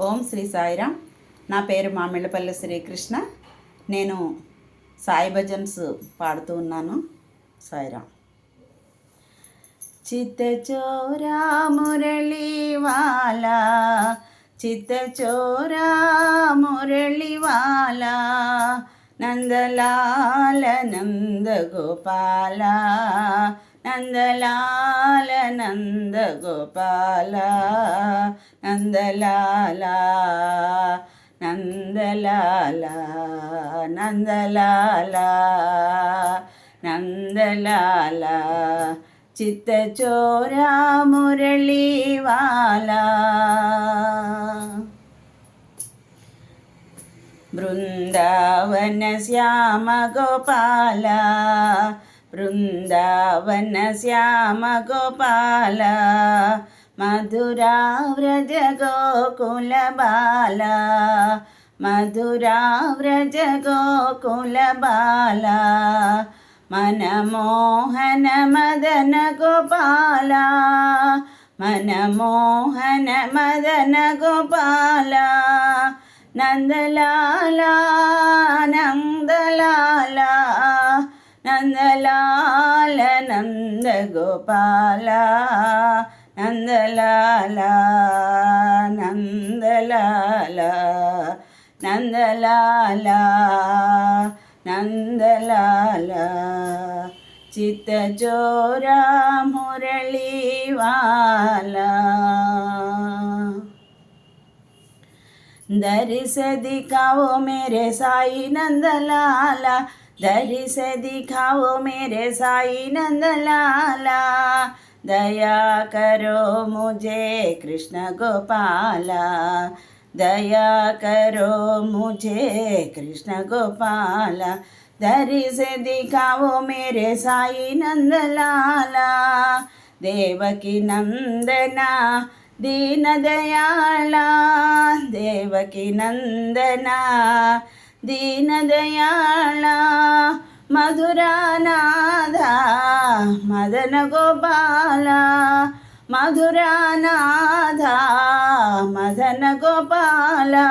ఓం శ్రీ సాయిరామ్. నా పేరు మామిళ్ళపల్లి శ్రీకృష్ణ. నేను సాయి భజన్స్ పాడుతూ ఉన్నాను. సాయిరామ్. చిత్తచోరా మురళీవాలా, చిత్తచోరా మురళీవాలా, నందలాల నందగోపాల, నందలాల నందగోపాల, నందలాల నందలాల నందలాల నందలాల, చిత్తచోరా మురళీవాలా. బృందావన శ్యామ గోపాల, బృందావన శ్యామ గోపాల, మధురా వ్రజ గోకుల బాల, మధురా వ్రజ గోకుల బాల, మనమోహన మదన గోపాల, మనమోహన మదన గోపాల, నందలాల నందలాల నందలాల నందగోపాల, నందలాల నందలాల నందలాల నందలాల, చిత్తచోరా మురళీవాలా. दर से दिखाओ मेरे साई नंदलाला, दर से दिखाओ मेरे साई नंदलाला, दया करो मुझे कृष्ण गोपाला, दया करो मुझे कृष्ण गोपाला, दर से दिखाओ मेरे साई नंदलाला, देवकी नंदना दीन दयाला, देवकी नंदना दीन दयाला, मधुरानाधा मदन गोपाला, मधुरानाधा मदन गोपाला,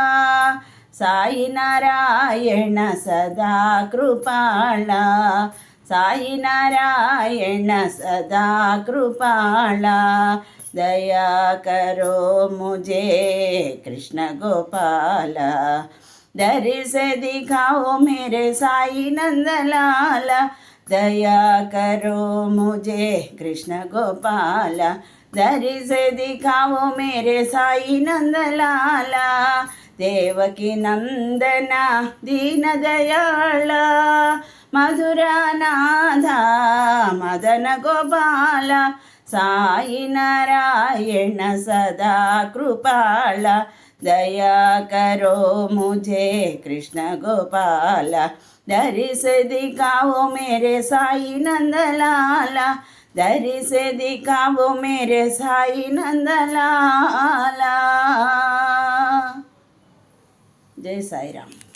साई नारायण सदा कृपाला, साई नारायण सदा कृपाला, दया करो मुझे कृष्ण गोपाला, दर से दिखाओ मेरे साई नंदलाला, दया करो मुझे कृष्ण गोपाला, दर से दिखाओ मेरे साई नंदलाला, देवकी नंदना दीन दयाला, मधुरानाधा मदन गोपाला, साई नारायण सदा कृपाला, दया करो मुझे कृष्ण गोपाला, दर से दिखाओ मेरे साई नंदलाला, दर से दिखाओ मेरे साई नंदलाला. जय साई राम.